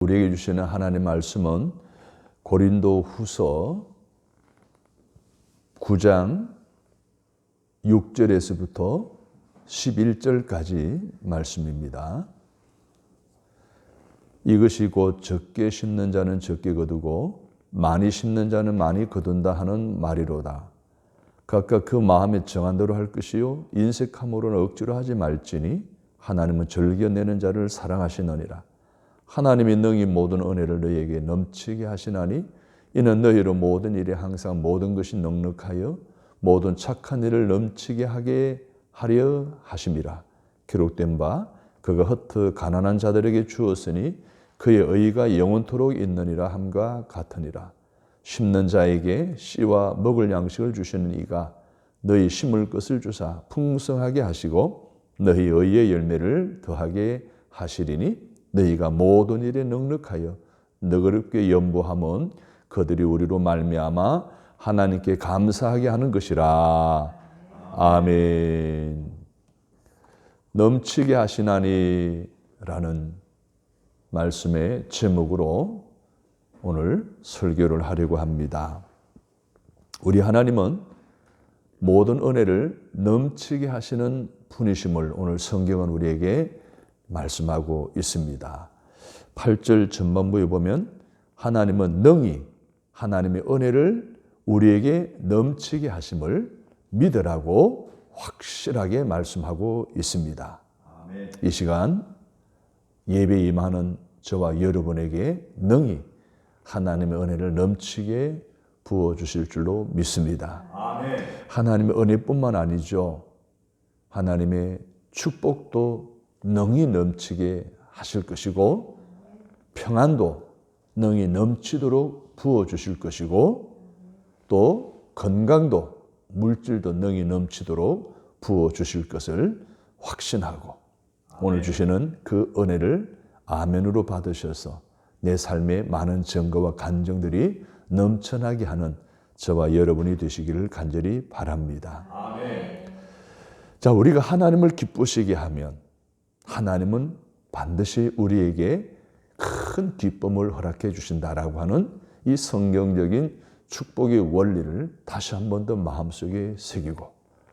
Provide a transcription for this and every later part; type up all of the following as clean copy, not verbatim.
우리에게 주시는 하나님의 말씀은 고린도후서 9장 6절에서부터 11절까지 말씀입니다. 이것이 곧 적게 심는 자는 적게 거두고 많이 심는 자는 많이 거둔다 하는 말이로다. 각각 그 마음에 정한 대로 할 것이요 인색함으로는 억지로 하지 말지니 하나님은 즐겨내는 자를 사랑하시느니라. 하나님이 능히 모든 은혜를 너희에게 넘치게 하시나니 이는 너희로 모든 일에 항상 모든 것이 넉넉하여 모든 착한 일을 넘치게 하게 하려 하심이라. 기록된 바 그가 흩어 가난한 자들에게 주었으니 그의 의가 영원토록 있느니라 함과 같으니라. 심는 자에게 씨와 먹을 양식을 주시는 이가 너희 심을 것을 주사 풍성하게 하시고 너희 의의 열매를 더하게 하시리니 너희가 모든 일에 넉넉하여 너그럽게 연보함은 그들이 우리로 말미암아 하나님께 감사하게 하는 것이라. 아멘. 넘치게 하시나니 라는 말씀의 제목으로 오늘 설교를 하려고 합니다. 우리 하나님은 모든 은혜를 넘치게 하시는 분이심을 오늘 성경은 우리에게 말씀하고 있습니다. 8절 전반부에 보면 하나님은 능히 하나님의 은혜를 우리에게 넘치게 하심을 믿으라고 확실하게 말씀하고 있습니다. 아멘. 이 시간 예배에 임하는 저와 여러분에게 능히 하나님의 은혜를 넘치게 부어주실 줄로 믿습니다. 아멘. 하나님의 은혜뿐만 아니죠. 하나님의 축복도 능히 넘치게 하실 것이고 평안도 능히 넘치도록 부어주실 것이고 또 건강도 물질도 능히 넘치도록 부어주실 것을 확신하고 오늘 주시는 그 은혜를 아멘으로 받으셔서 내 삶의 많은 증거와 간증들이 넘쳐나게 하는 저와 여러분이 되시기를 간절히 바랍니다. 아멘. 자, 우리가 하나님을 기쁘시게 하면 하나님은 반드시 우리에게 큰 기쁨을 허락해 주신다라고 하는 이 성경적인 축복의 원리를 다시 한 번 더 마음속에 새기고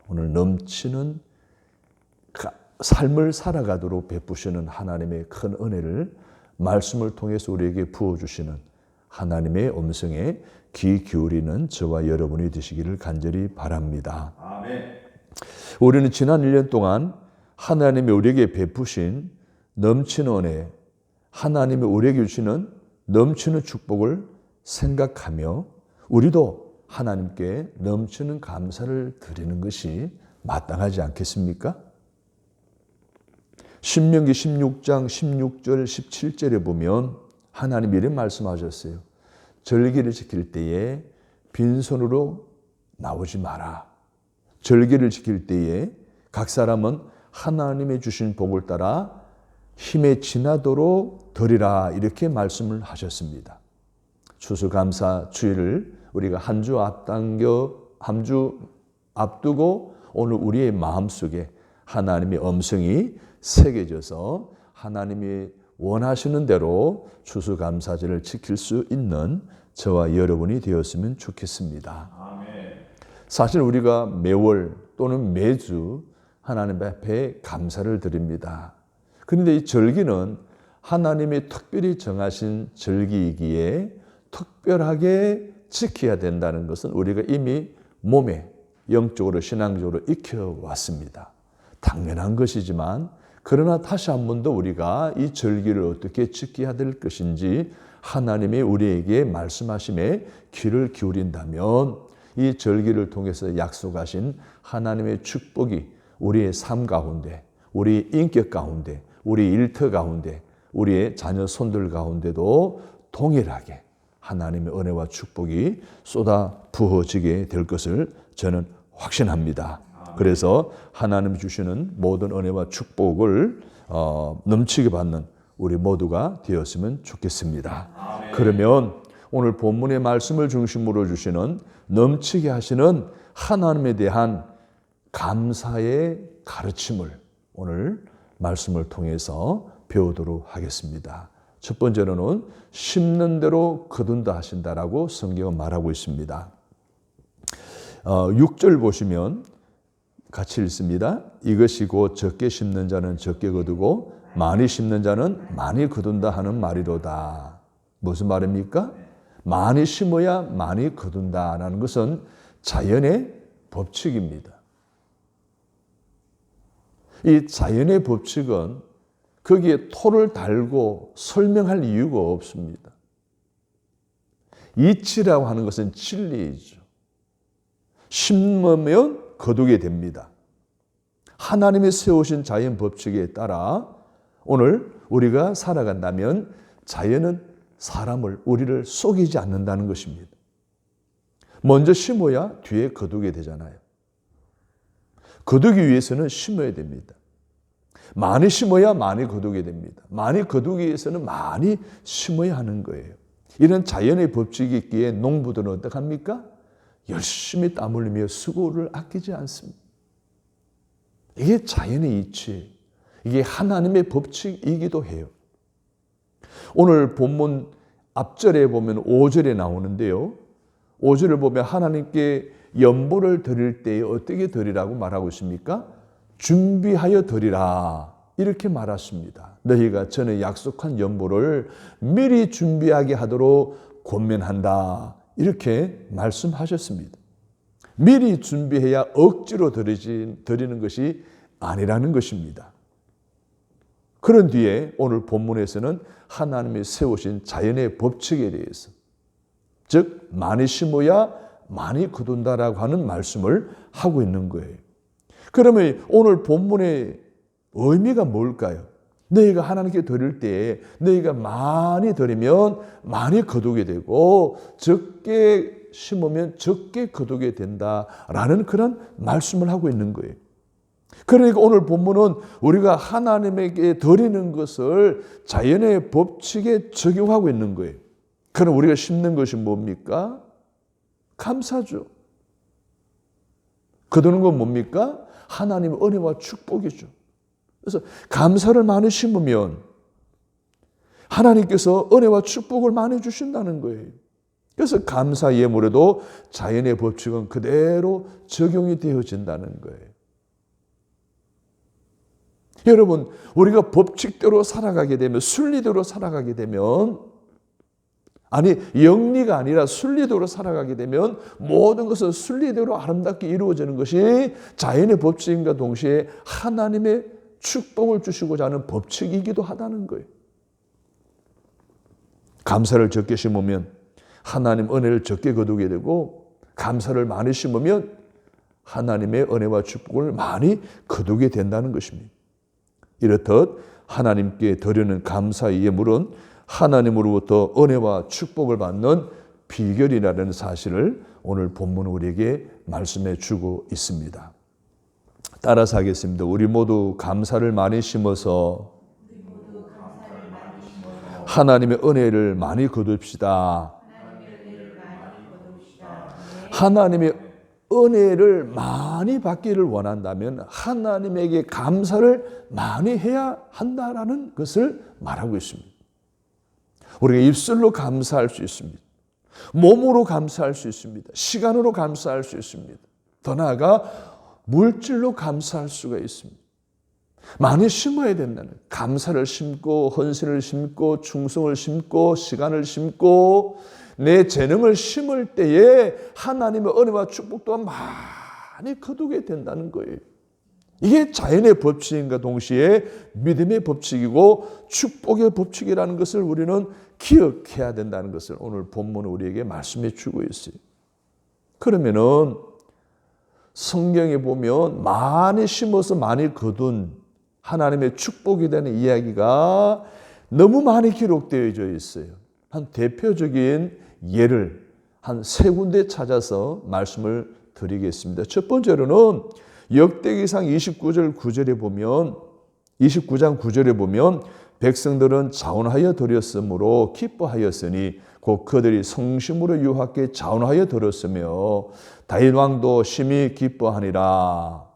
오늘 넘치는 삶을 살아가도록 베푸시는 하나님의 큰 은혜를 말씀을 통해서 우리에게 부어주시는 하나님의 음성에 귀 기울이는 저와 여러분이 되시기를 간절히 바랍니다. 아멘. 우리는 지난 1년 동안 하나님이 우리에게 베푸신 넘치는 은혜, 하나님이 우리에게 주시는 넘치는 축복을 생각하며 우리도 하나님께 넘치는 감사를 드리는 것이 마땅하지 않겠습니까? 신명기 16장 16절 17절에 보면 하나님이 이런 말씀하셨어요. 절기를 지킬 때에 빈손으로 나오지 마라. 절기를 지킬 때에 각 사람은 하나님이 주신 복을 따라 힘에 지나도록 드리라 이렇게 말씀을 하셨습니다. 추수감사 주일을 우리가 한 주 앞두고 오늘 우리의 마음속에 하나님의 음성이 새겨져서 하나님이 원하시는 대로 추수감사절을 지킬 수 있는 저와 여러분이 되었으면 좋겠습니다. 아멘. 사실 우리가 매월 또는 매주 하나님 앞에 감사를 드립니다. 그런데 이 절기는 하나님이 특별히 정하신 절기이기에 특별하게 지켜야 된다는 것은 우리가 이미 몸에 영적으로 신앙적으로 익혀왔습니다. 당연한 것이지만 그러나 다시 한 번 더 우리가 이 절기를 어떻게 지켜야 될 것인지 하나님이 우리에게 말씀하심에 귀를 기울인다면 이 절기를 통해서 약속하신 하나님의 축복이 우리의 삶 가운데, 우리 인격 가운데, 우리 일터 가운데, 우리의 자녀 손들 가운데도 동일하게 하나님의 은혜와 축복이 쏟아 부어지게 될 것을 저는 확신합니다. 그래서 하나님이 주시는 모든 은혜와 축복을 넘치게 받는 우리 모두가 되었으면 좋겠습니다. 아멘. 그러면 오늘 본문의 말씀을 중심으로 주시는 넘치게 하시는 하나님에 대한 감사의 가르침을 오늘 말씀을 통해서 배우도록 하겠습니다. 첫 번째로는 심는 대로 거둔다 하신다라고 성경은 말하고 있습니다. 6절 보시면 같이 읽습니다. 이것이 곧 적게 심는 자는 적게 거두고 많이 심는 자는 많이 거둔다 하는 말이로다. 무슨 말입니까? 많이 심어야 많이 거둔다라는 것은 자연의 법칙입니다. 이 자연의 법칙은 거기에 토를 달고 설명할 이유가 없습니다. 이치라고 하는 것은 진리이죠. 심으면 거두게 됩니다. 하나님이 세우신 자연 법칙에 따라 오늘 우리가 살아간다면 자연은 사람을, 우리를 속이지 않는다는 것입니다. 먼저 심어야 뒤에 거두게 되잖아요. 거두기 위해서는 심어야 됩니다. 많이 심어야 많이 거두게 됩니다. 많이 거두기 위해서는 많이 심어야 하는 거예요. 이런 자연의 법칙이 있기에 농부들은 어떻게 합니까? 열심히 땀 흘리며 수고를 아끼지 않습니다. 이게 자연의 이치, 이게 하나님의 법칙이기도 해요. 오늘 본문 앞절에 보면 5절에 나오는데요. 5절을 보면 하나님께 연보를 드릴 때에 어떻게 드리라고 말하고 있습니까? 준비하여 드리라 이렇게 말하십니다. 너희가 전에 약속한 연보를 미리 준비하게 하도록 권면한다 이렇게 말씀하셨습니다. 미리 준비해야 억지로 드리는 것이 아니라는 것입니다. 그런 뒤에 오늘 본문에서는 하나님이 세우신 자연의 법칙에 대해서, 즉 많이 심어야 많이 거둔다라고 하는 말씀을 하고 있는 거예요. 그러면 오늘 본문의 의미가 뭘까요? 너희가 하나님께 드릴 때 너희가 많이 드리면 많이 거두게 되고 적게 심으면 적게 거두게 된다라는 그런 말씀을 하고 있는 거예요. 그러니까 오늘 본문은 우리가 하나님에게 드리는 것을 자연의 법칙에 적용하고 있는 거예요. 그럼 우리가 심는 것이 뭡니까? 감사죠. 거두는 건 뭡니까? 하나님의 은혜와 축복이죠. 그래서 감사를 많이 심으면 하나님께서 은혜와 축복을 많이 주신다는 거예요. 그래서 감사 예물에도 자연의 법칙은 그대로 적용이 되어진다는 거예요. 여러분, 우리가 법칙대로 살아가게 되면, 순리대로 살아가게 되면, 아니 영리가 아니라 순리대로 살아가게 되면 모든 것은 순리대로 아름답게 이루어지는 것이 자연의 법칙인가 동시에 하나님의 축복을 주시고자 하는 법칙이기도 하다는 거예요. 감사를 적게 심으면 하나님 은혜를 적게 거두게 되고, 감사를 많이 심으면 하나님의 은혜와 축복을 많이 거두게 된다는 것입니다. 이렇듯 하나님께 드리는 감사의 예물은 하나님으로부터 은혜와 축복을 받는 비결이라는 사실을 오늘 본문은 우리에게 말씀해 주고 있습니다. 따라서 하겠습니다. 우리 모두 감사를 많이 심어서 하나님의 은혜를 많이 거둡시다. 하나님의 은혜를 많이 받기를 원한다면 하나님에게 감사를 많이 해야 한다라는 것을 말하고 있습니다. 우리가 입술로 감사할 수 있습니다. 몸으로 감사할 수 있습니다. 시간으로 감사할 수 있습니다. 더 나아가 물질로 감사할 수가 있습니다. 많이 심어야 된다는, 감사를 심고 헌신을 심고 충성을 심고 시간을 심고 내 재능을 심을 때에 하나님의 은혜와 축복 또한 많이 거두게 된다는 거예요. 이게 자연의 법칙인가 동시에 믿음의 법칙이고 축복의 법칙이라는 것을 우리는 기억해야 된다는 것을 오늘 본문은 우리에게 말씀해 주고 있어요. 그러면은 성경에 보면 많이 심어서 많이 거둔 하나님의 축복이 되는 이야기가 너무 많이 기록되어져 있어요. 한 대표적인 예를 한 세 군데 찾아서 말씀을 드리겠습니다. 첫 번째로는 역대기상 29장 9절에 보면 백성들은 자원하여 드렸으므로 기뻐하였으니 곧 그들이 성심으로 여호와께 자원하여 드렸으며 다윗 왕도 심히 기뻐하니라.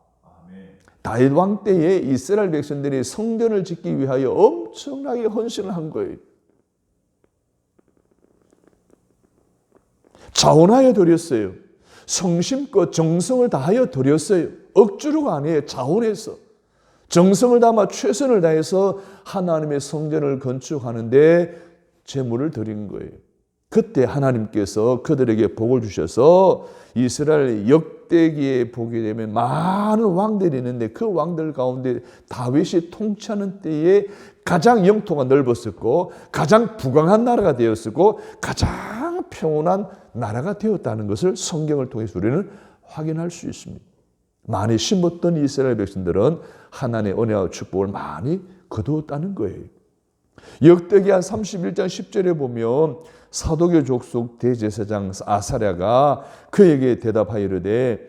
다윗 왕 때에 이스라엘 백성들이 성전을 짓기 위하여 엄청나게 헌신을 한 거예요. 자원하여 드렸어요. 성심껏 정성을 다하여 드렸어요. 억지로가 아니에요. 자원해서. 정성을 담아 최선을 다해서 하나님의 성전을 건축하는데 제물을 드린 거예요. 그때 하나님께서 그들에게 복을 주셔서 이스라엘 역대기에 보게 되면 많은 왕들이 있는데 그 왕들 가운데 다윗이 통치하는 때에 가장 영토가 넓었었고 가장 부강한 나라가 되었었고 가장 평온한 나라가 되었다는 것을 성경을 통해서 우리는 확인할 수 있습니다. 많이 심었던 이스라엘 백성들은 하나님의 은혜와 축복을 많이 거두었다는 거예요. 역대기한 31장 10절에 보면 사독의 족속 대제사장 아사랴가 그에게 대답하여 이르되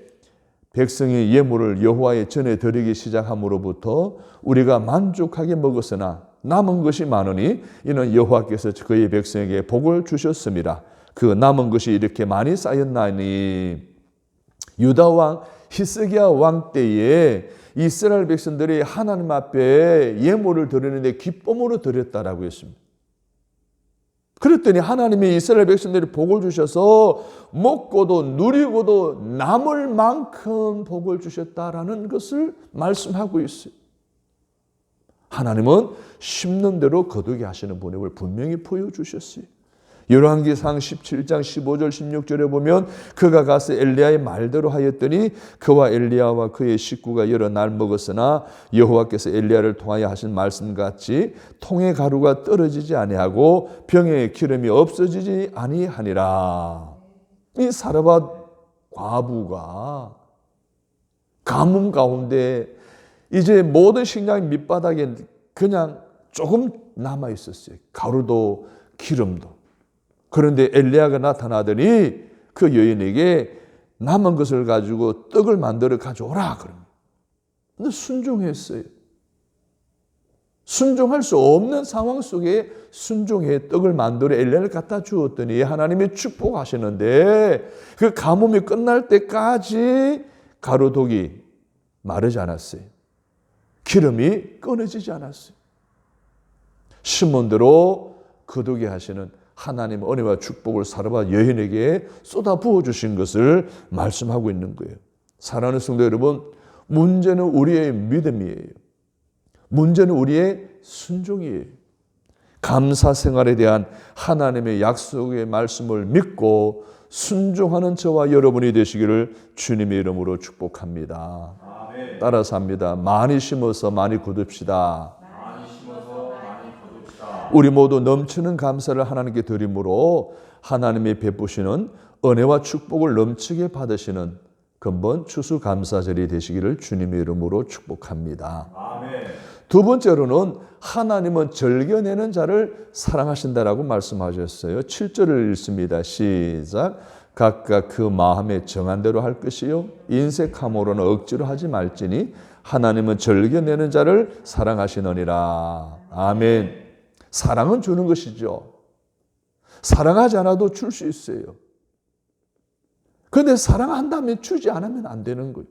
백성이 예물을 여호와의 전에 드리기 시작함으로부터 우리가 만족하게 먹었으나 남은 것이 많으니 이는 여호와께서 그의 백성에게 복을 주셨습니다. 그 남은 것이 이렇게 많이 쌓였나니 유다 왕 히스기야 왕 때에 이스라엘 백성들이 하나님 앞에 예물을 드리는데 기쁨으로 드렸다라고 했습니다. 그랬더니 하나님이 이스라엘 백성들이 복을 주셔서 먹고도 누리고도 남을 만큼 복을 주셨다라는 것을 말씀하고 있어요. 하나님은 심는 대로 거두게 하시는 본능을 분명히 보여주셨어요. 열왕기상 17장 15절 16절에 보면 그가 가서 엘리야의 말대로 하였더니 그와 엘리야와 그의 식구가 여러 날 먹었으나 여호와께서 엘리야를 통하여 하신 말씀같이 통의 가루가 떨어지지 아니하고 병에 기름이 없어지지 아니하니라. 이 사르밧 과부가 가뭄 가운데 이제 모든 식량이 밑바닥에 그냥 조금 남아 있었어요. 가루도 기름도. 그런데 엘리야가 나타나더니 그 여인에게 남은 것을 가지고 떡을 만들어 가져오라 그럽니다. 근데 순종했어요. 순종할 수 없는 상황 속에 순종해 떡을 만들어 엘리야를 갖다 주었더니 하나님이 축복하시는데 그 가뭄이 끝날 때까지 가루독이 마르지 않았어요. 기름이 끊어지지 않았어요. 심은 대로 거두게 하시는 하나님의 은혜와 축복을 사르밧 여인에게 쏟아 부어주신 것을 말씀하고 있는 거예요. 사랑하는 성도 여러분, 문제는 우리의 믿음이에요. 문제는 우리의 순종이에요. 감사 생활에 대한 하나님의 약속의 말씀을 믿고 순종하는 저와 여러분이 되시기를 주님의 이름으로 축복합니다. 아멘. 따라서 합니다. 많이 심어서 많이 거둡시다. 우리 모두 넘치는 감사를 하나님께 드림으로 하나님이 베푸시는 은혜와 축복을 넘치게 받으시는 근본 추수감사절이 되시기를 주님의 이름으로 축복합니다. 아멘. 두 번째로는 하나님은 즐겨내는 자를 사랑하신다라고 말씀하셨어요. 7절을 읽습니다. 시작. 각각 그 마음에 정한 대로 할 것이요 인색함으로는 억지로 하지 말지니 하나님은 즐겨내는 자를 사랑하시느니라. 아멘. 사랑은 주는 것이죠. 사랑하지 않아도 줄 수 있어요. 그런데 사랑한다면 주지 않으면 안 되는 거예요.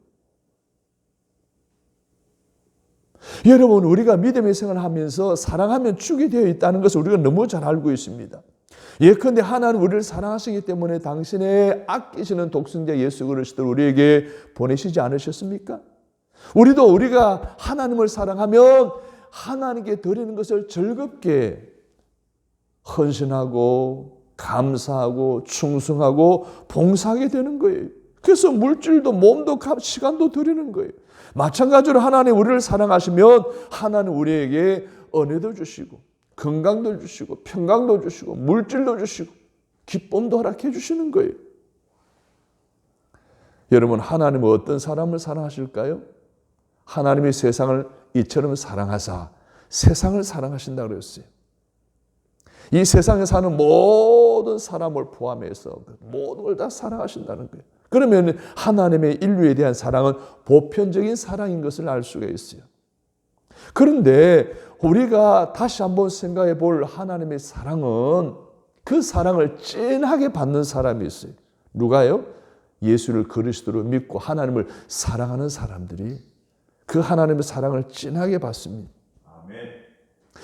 여러분, 우리가 믿음의 생활을 하면서 사랑하면 주게 되어 있다는 것을 우리가 너무 잘 알고 있습니다. 예컨대 하나님 우리를 사랑하시기 때문에 당신의 아끼시는 독생자 예수 그리스도를 우리에게 보내시지 않으셨습니까? 우리가 하나님을 사랑하면 하나님께 드리는 것을 즐겁게 헌신하고 감사하고 충성하고 봉사하게 되는 거예요. 그래서 물질도 몸도 시간도 드리는 거예요. 마찬가지로 하나님 우리를 사랑하시면 하나님 우리에게 은혜도 주시고 건강도 주시고 평강도 주시고 물질도 주시고 기쁨도 허락해 주시는 거예요. 여러분, 하나님은 어떤 사람을 사랑하실까요? 하나님이 세상을 이처럼 사랑하사 세상을 사랑하신다고 그랬어요. 이 세상에 사는 모든 사람을 포함해서 모든 걸 다 사랑하신다는 거예요. 그러면 하나님의 인류에 대한 사랑은 보편적인 사랑인 것을 알 수가 있어요. 그런데 우리가 다시 한번 생각해 볼 하나님의 사랑은 그 사랑을 진하게 받는 사람이 있어요. 누가요? 예수를 그리스도로 믿고 하나님을 사랑하는 사람들이 그 하나님의 사랑을 진하게 받습니다.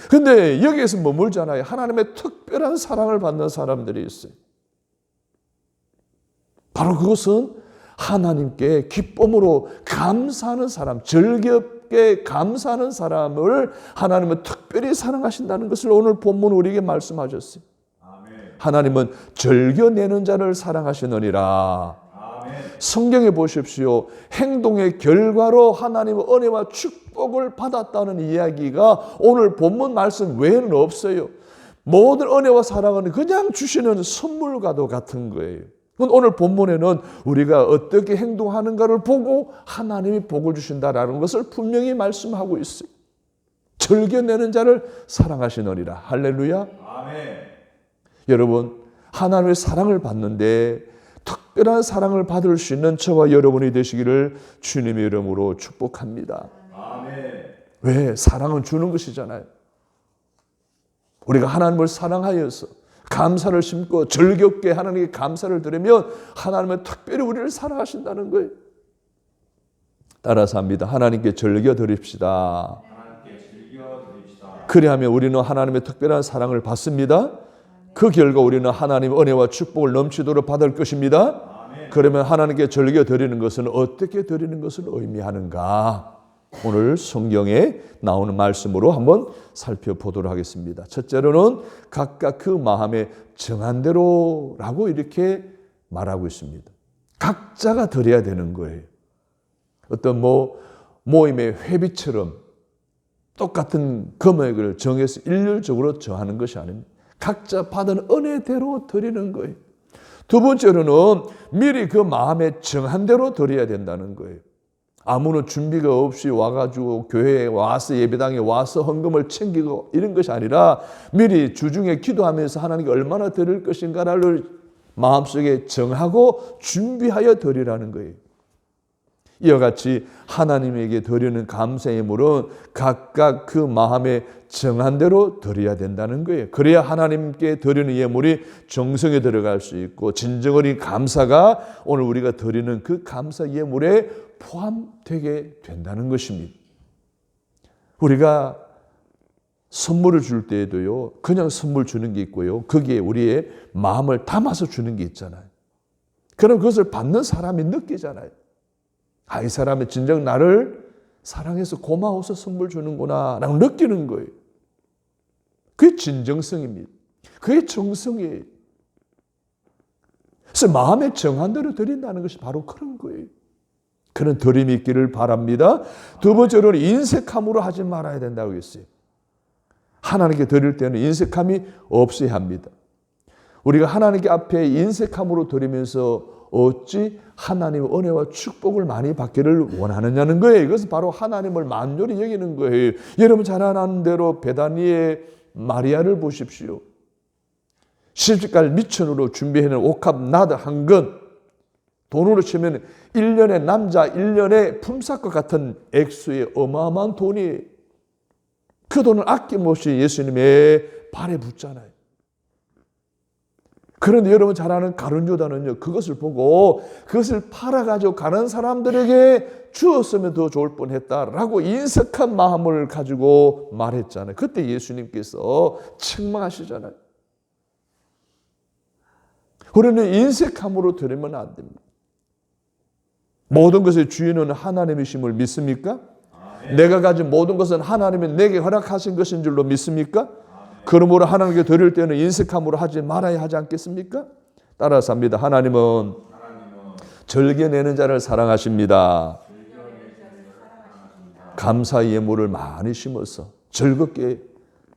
그런데 여기에서 머물잖아요. 하나님의 특별한 사랑을 받는 사람들이 있어요. 바로 그것은 하나님께 기쁨으로 감사하는 사람, 즐겁게 감사하는 사람을 하나님은 특별히 사랑하신다는 것을 오늘 본문 우리에게 말씀하셨어요. 하나님은 즐겨내는 자를 사랑하시느니라. 성경에 보십시오. 행동의 결과로 하나님의 은혜와 축복을 받았다는 이야기가 오늘 본문 말씀 외에는 없어요. 모든 은혜와 사랑은 그냥 주시는 선물과도 같은 거예요. 오늘 본문에는 우리가 어떻게 행동하는가를 보고 하나님이 복을 주신다라는 것을 분명히 말씀하고 있어요. 즐겨내는 자를 사랑하시느니라. 할렐루야. 아멘. 여러분, 하나님의 사랑을 받는데 특별한 사랑을 받을 수 있는 저와 여러분이 되시기를 주님의 이름으로 축복합니다. 아멘. 왜? 사랑은 주는 것이잖아요. 우리가 하나님을 사랑하여서 감사를 심고 즐겁게 하나님께 감사를 드리면 하나님은 특별히 우리를 사랑하신다는 거예요. 따라서 합니다. 하나님께 즐겨 드립시다. 그리하면 우리는 하나님의 특별한 사랑을 받습니다. 그 결과 우리는 하나님의 은혜와 축복을 넘치도록 받을 것입니다. 그러면 하나님께 즐겨 드리는 것은 어떻게 드리는 것을 의미하는가? 오늘 성경에 나오는 말씀으로 한번 살펴보도록 하겠습니다. 첫째로는 각각 그 마음에 정한 대로라고 이렇게 말하고 있습니다. 각자가 드려야 되는 거예요. 어떤 모임의 회비처럼 똑같은 금액을 정해서 일률적으로 정하는 것이 아닙니다. 각자 받은 은혜대로 드리는 거예요. 두 번째로는 미리 그 마음에 정한 대로 드려야 된다는 거예요. 아무런 준비가 없이 와가지고 교회에 와서 예배당에 와서 헌금을 챙기고 이런 것이 아니라 미리 주중에 기도하면서 하나님께 얼마나 드릴 것인가를 마음속에 정하고 준비하여 드리라는 거예요. 이와 같이 하나님에게 드리는 감사의 예물은 각각 그 마음에 정한 대로 드려야 된다는 거예요. 그래야 하나님께 드리는 예물이 정성에 들어갈 수 있고 진정어린 감사가 오늘 우리가 드리는 그 감사 예물에 포함되게 된다는 것입니다. 우리가 선물을 줄 때에도요, 그냥 선물 주는 게 있고요, 거기에 우리의 마음을 담아서 주는 게 있잖아요. 그럼 그것을 받는 사람이 느끼잖아요. 아, 이 사람이 진정 나를 사랑해서 고마워서 선물 주는구나 라고 느끼는 거예요. 그게 진정성입니다. 그게 정성이에요. 그래서 마음에 정한 대로 드린다는 것이 바로 그런 거예요. 그런 드림이 있기를 바랍니다. 두 번째로는 인색함으로 하지 말아야 된다고 했어요. 하나님께 드릴 때는 인색함이 없어야 합니다. 우리가 하나님께 앞에 인색함으로 드리면서 어찌 하나님의 은혜와 축복을 많이 받기를 원하느냐는 거예요. 이것은 바로 하나님을 만연히 여기는 거예요. 여러분 잘 아는 대로 베다니의 마리아를 보십시오. 시집갈 미천으로 준비해놓은 옥합 나드 한 건, 돈으로 치면 1년의 남자 1년의 품삯과 같은 액수의 어마어마한 돈이, 그 돈을 아낌없이 예수님의 발에 붓잖아요. 그런데 여러분 잘 아는 가룟 유다는요, 그것을 보고 그것을 팔아가지고 가는 사람들에게 주었으면 더 좋을 뻔했다라고 인색한 마음을 가지고 말했잖아요. 그때 예수님께서 책망하시잖아요. 우리는 인색함으로 드리면 안 됩니다. 모든 것의 주인은 하나님이심을 믿습니까? 내가 가진 모든 것은 하나님이 내게 허락하신 것인 줄로 믿습니까? 그러므로 하나님께 드릴 때는 인색함으로 하지 말아야 하지 않겠습니까? 따라서 합니다. 하나님은 즐겨내는 자를 사랑하십니다. 감사의 예물을 많이 심어서 즐겁게,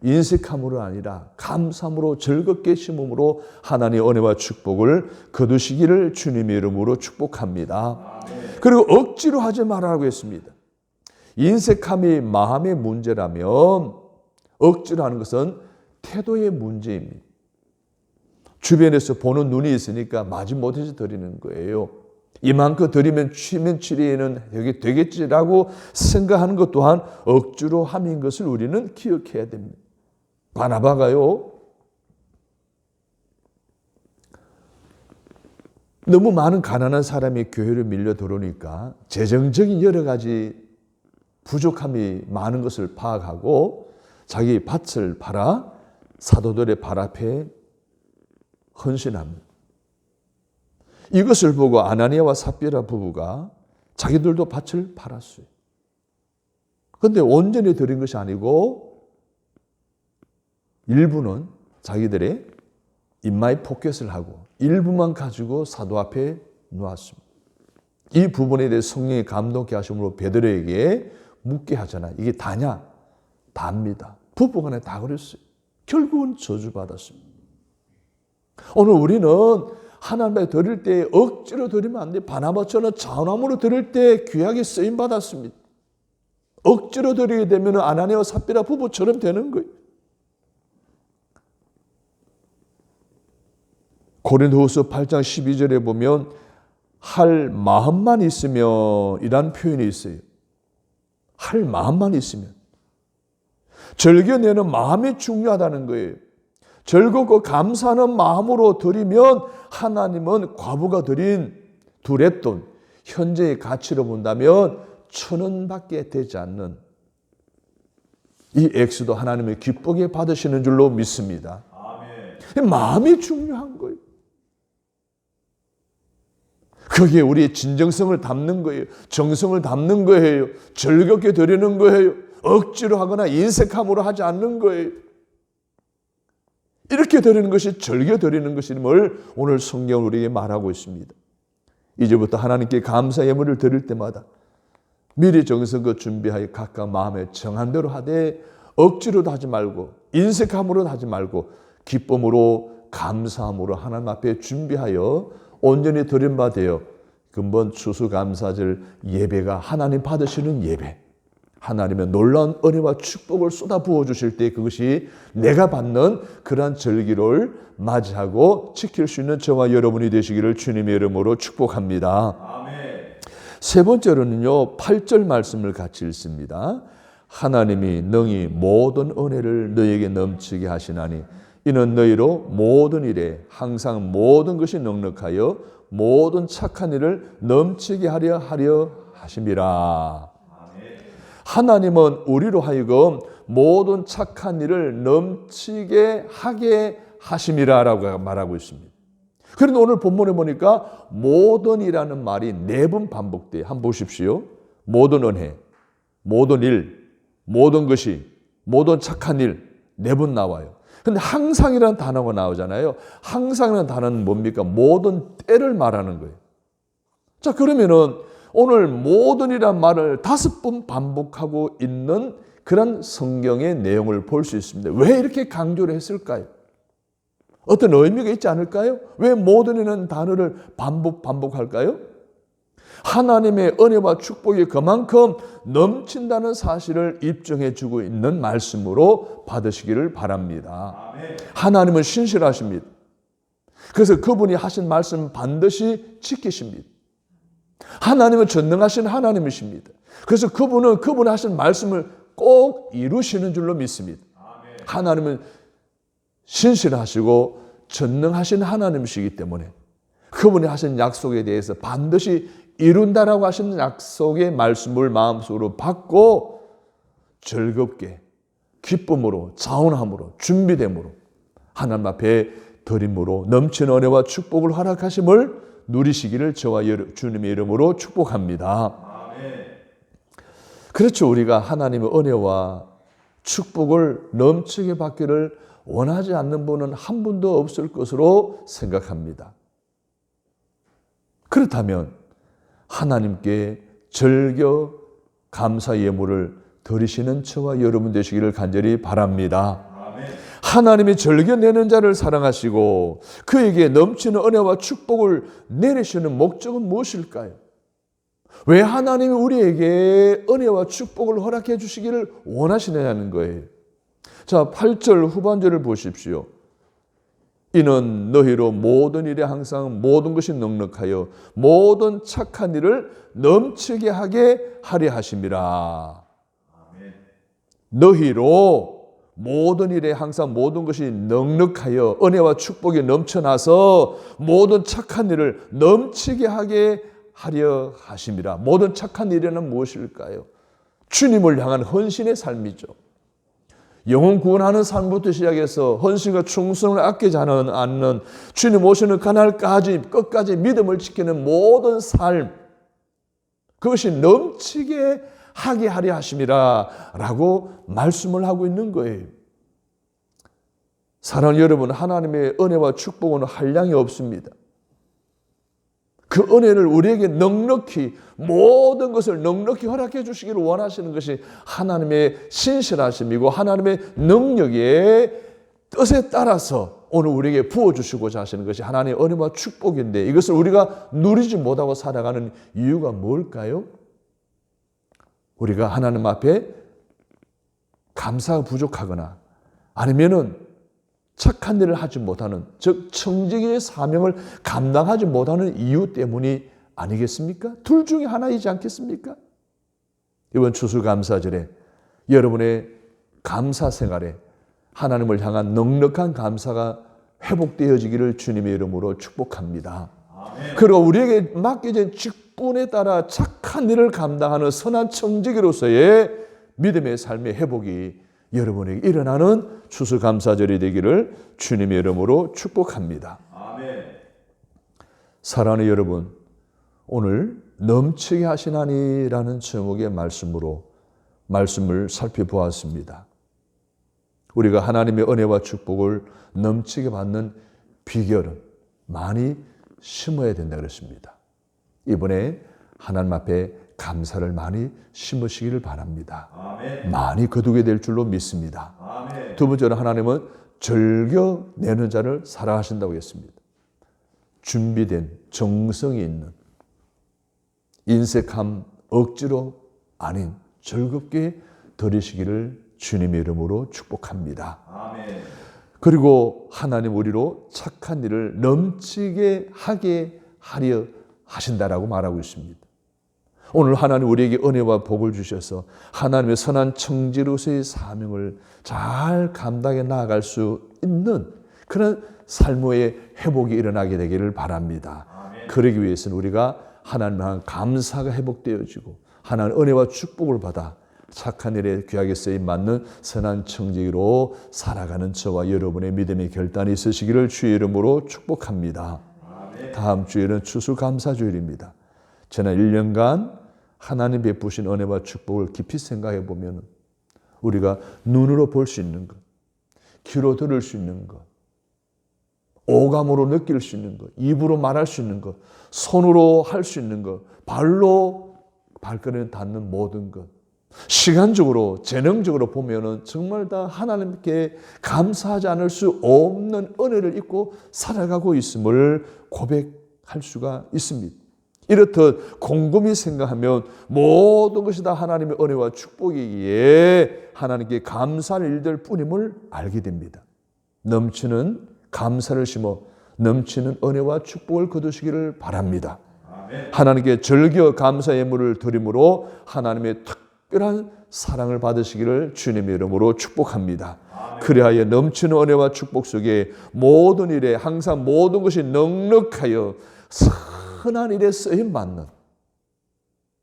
인색함으로 아니라 감사함으로 즐겁게 심음으로 하나님의 은혜와 축복을 거두시기를 주님의 이름으로 축복합니다. 그리고 억지로 하지 말라고 했습니다. 인색함이 마음의 문제라면 억지로 하는 것은 태도의 문제입니다. 주변에서 보는 눈이 있으니까 마지못해서 드리는 거예요. 이만큼 드리면 취미는 되겠지라고 생각하는 것 또한 억지로 함인 것을 우리는 기억해야 됩니다. 바나바가요, 너무 많은 가난한 사람이 교회를 밀려 들어오니까 재정적인 여러 가지 부족함이 많은 것을 파악하고 자기 밭을 팔아 사도들의 발 앞에 헌신합니다. 이것을 보고 아나니아와 삽비라 부부가 자기들도 밭을 팔았어요. 그런데 온전히 드린 것이 아니고 일부는 자기들의 인마이 포켓을 하고 일부만 가지고 사도 앞에 놓았습니다. 이 부분에 대해 성령이 감동케 하심으로 베드로에게 묻게 하잖아요. 이게 다냐? 답니다. 부부간에 다 그랬어요. 결국은 저주받았습니다. 오늘 우리는 하나님께 드릴 때 억지로 드리면 안 돼요. 바나바처럼 자원함으로 드릴 때 귀하게 쓰임받았습니다. 억지로 드리게 되면 아나니아와 삽비라 부부처럼 되는 거예요. 고린도후서 8장 12절에 보면 할 마음만 있으면 이란 표현이 있어요. 할 마음만 있으면. 즐겨내는 마음이 중요하다는 거예요. 즐겁고 감사하는 마음으로 드리면 하나님은 과부가 드린 두 렛돈, 현재의 가치로 본다면 1,000원밖에 되지 않는 이 액수도 하나님의 기쁘게 받으시는 줄로 믿습니다. 아멘. 마음이 중요한 거예요. 거기에 우리의 진정성을 담는 거예요. 정성을 담는 거예요. 즐겁게 드리는 거예요. 억지로 하거나 인색함으로 하지 않는 거예요. 이렇게 드리는 것이 즐겨 드리는 것임을 오늘 성경은 우리에게 말하고 있습니다. 이제부터 하나님께 감사 예물을 드릴 때마다 미리 정성껏 준비하여 각각 마음에 정한 대로 하되 억지로도 하지 말고 인색함으로도 하지 말고 기쁨으로 감사함으로 하나님 앞에 준비하여 온전히 드린 바 되어 근본 추수감사절 예배가 하나님 받으시는 예배, 하나님의 놀라운 은혜와 축복을 쏟아 부어주실 때 그것이 내가 받는 그러한 절기를 맞이하고 지킬 수 있는 저와 여러분이 되시기를 주님의 이름으로 축복합니다. 아멘. 세 번째로는요, 8절 말씀을 같이 읽습니다. 하나님이 능히 모든 은혜를 너에게 넘치게 하시나니 이는 너희로 모든 일에 항상 모든 것이 넉넉하여 모든 착한 일을 넘치게 하려 하심이라. 하나님은 우리로 하여금 모든 착한 일을 넘치게 하게 하심이라라고 말하고 있습니다. 그런데 오늘 본문에 보니까 모든이라는 말이 4번 반복돼요. 한번 보십시오. 모든 은혜, 모든 일, 모든 것이, 모든 착한 일 4번 나와요. 근데 항상이라는 단어가 나오잖아요. 항상이라는 단어는 뭡니까? 모든 때를 말하는 거예요. 자, 그러면은 오늘 모든이란 말을 5번 반복하고 있는 그런 성경의 내용을 볼 수 있습니다. 왜 이렇게 강조를 했을까요? 어떤 의미가 있지 않을까요? 왜 모든이라는 단어를 반복할까요? 하나님의 은혜와 축복이 그만큼 넘친다는 사실을 입증해 주고 있는 말씀으로 받으시기를 바랍니다. 아멘. 하나님은 신실하십니다. 그래서 그분이 하신 말씀 반드시 지키십니다. 하나님은 전능하신 하나님이십니다. 그래서 그분이 하신 말씀을 꼭 이루시는 줄로 믿습니다. 아멘. 하나님은 신실하시고 전능하신 하나님이시기 때문에 그분이 하신 약속에 대해서 반드시 이룬다라고 하신 약속의 말씀을 마음속으로 받고 즐겁게 기쁨으로 자원함으로 준비됨으로 하나님 앞에 드림으로 넘치는 은혜와 축복을 허락하심을 누리시기를 저와 주님의 이름으로 축복합니다. 아멘. 그렇죠. 우리가 하나님의 은혜와 축복을 넘치게 받기를 원하지 않는 분은 한 분도 없을 것으로 생각합니다. 그렇다면 하나님께 절겨 감사 예물을 드리시는 저와 여러분 되시기를 간절히 바랍니다. 아멘. 하나님이 절겨내는 자를 사랑하시고 그에게 넘치는 은혜와 축복을 내리시는 목적은 무엇일까요? 왜 하나님이 우리에게 은혜와 축복을 허락해 주시기를 원하시느냐는 거예요. 자, 8절 후반절을 보십시오. 이는 너희로 모든 일에 항상 모든 것이 넉넉하여 모든 착한 일을 넘치게 하게 하려 하심이라. 아멘. 너희로 모든 일에 항상 모든 것이 넉넉하여 은혜와 축복이 넘쳐나서 모든 착한 일을 넘치게 하게 하려 하심이라. 모든 착한 일에는 무엇일까요? 주님을 향한 헌신의 삶이죠. 영혼 구원하는 삶부터 시작해서 헌신과 충성을 아끼지 않는 주님 오시는 그날까지 끝까지 믿음을 지키는 모든 삶, 그것이 넘치게 하게 하려 하심이라 라고 말씀을 하고 있는 거예요. 사랑하는 여러분, 하나님의 은혜와 축복은 한량이 없습니다. 그 은혜를 우리에게 넉넉히, 모든 것을 넉넉히 허락해 주시기를 원하시는 것이 하나님의 신실하심이고 하나님의 능력의 뜻에 따라서 오늘 우리에게 부어주시고자 하시는 것이 하나님의 은혜와 축복인데, 이것을 우리가 누리지 못하고 살아가는 이유가 뭘까요? 우리가 하나님 앞에 감사가 부족하거나 아니면은 착한 일을 하지 못하는, 즉 청지기의 사명을 감당하지 못하는 이유 때문이 아니겠습니까? 둘 중에 하나이지 않겠습니까? 이번 추수감사절에 여러분의 감사 생활에 하나님을 향한 넉넉한 감사가 회복되어지기를 주님의 이름으로 축복합니다. 아멘. 그리고 우리에게 맡겨진 직분에 따라 착한 일을 감당하는 선한 청지기로서의 믿음의 삶의 회복이 여러분에게 일어나는 추수감사절이 되기를 주님의 이름으로 축복합니다. 아멘. 사랑하는 여러분, 오늘 넘치게 하시나니라는 제목의 말씀을 살펴보았습니다. 우리가 하나님의 은혜와 축복을 넘치게 받는 비결은 많이 심어야 된다 그랬습니다. 이번에 하나님 앞에 감사를 많이 심으시기를 바랍니다. 아멘. 많이 거두게 될 줄로 믿습니다. 아멘. 두 번째로 하나님은 즐겨내는 자를 사랑하신다고 했습니다. 준비된 정성이 있는, 인색함 억지로 아닌 즐겁게 드리시기를 주님의 이름으로 축복합니다. 아멘. 그리고 하나님 우리로 착한 일을 넘치게 하게 하려 하신다라고 말하고 있습니다. 오늘 하나님 우리에게 은혜와 복을 주셔서 하나님의 선한 청지로서의 사명을 잘 감당해 나아갈 수 있는 그런 삶의 회복이 일어나게 되기를 바랍니다. 아멘. 그러기 위해서는 우리가 하나님을 향한 감사가 회복되어지고 하나님의 은혜와 축복을 받아 착한 일에 귀하게 쓰임 맞는 선한 청지기로 살아가는 저와 여러분의 믿음의 결단이 있으시기를 주의 이름으로 축복합니다. 아멘. 다음 주에는 추수감사주일입니다. 지난 1년간 하나님 베푸신 은혜와 축복을 깊이 생각해 보면 우리가 눈으로 볼 수 있는 것, 귀로 들을 수 있는 것, 오감으로 느낄 수 있는 것, 입으로 말할 수 있는 것, 손으로 할 수 있는 것, 발로 발걸음에 닿는 모든 것, 시간적으로 재능적으로 보면은 정말 다 하나님께 감사하지 않을 수 없는 은혜를 입고 살아가고 있음을 고백할 수가 있습니다. 이렇듯 곰곰이 생각하면 모든 것이 다 하나님의 은혜와 축복이기에 하나님께 감사할 일들 뿐임을 알게 됩니다. 넘치는 감사를 심어 넘치는 은혜와 축복을 거두시기를 바랍니다. 아멘. 하나님께 절겨 감사 예물을 드림으로 하나님의 특별한 사랑을 받으시기를 주님의 이름으로 축복합니다. 아멘. 그리하여 넘치는 은혜와 축복 속에 모든 일에 항상 모든 것이 넉넉하여 흔한 일에 쓰임받는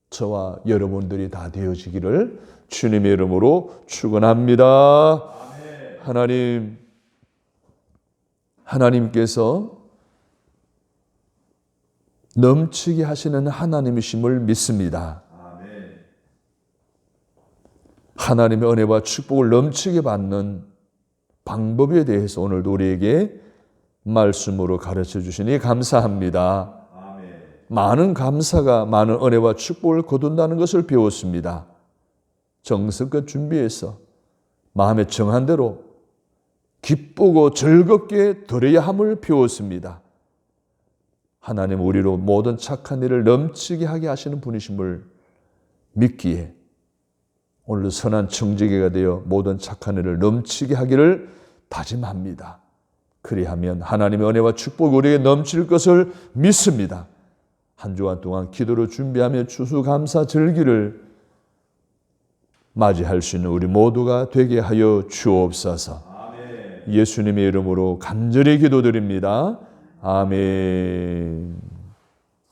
저와 여러분들이 다 되어지기를 주님의 이름으로 축원합니다. 아멘. 하나님께서 넘치게 하시는 하나님이심을 믿습니다. 아멘. 하나님의 은혜와 축복을 넘치게 받는 방법에 대해서 오늘도 우리에게 말씀으로 가르쳐 주시니 감사합니다. 많은 감사가 많은 은혜와 축복을 거둔다는 것을 배웠습니다. 정성껏 준비해서 마음에 정한 대로 기쁘고 즐겁게 드려야 함을 배웠습니다. 하나님 우리로 모든 착한 일을 넘치게 하게 하시는 분이심을 믿기에 오늘도 선한 청지기가 되어 모든 착한 일을 넘치게 하기를 다짐합니다. 그리하면 하나님의 은혜와 축복이 우리에게 넘칠 것을 믿습니다. 한 주간 동안 기도로 준비하며 추수감사 절기를 맞이할 수 있는 우리 모두가 되게 하여 주옵소서. 아멘. 예수님의 이름으로 간절히 기도드립니다. 아멘.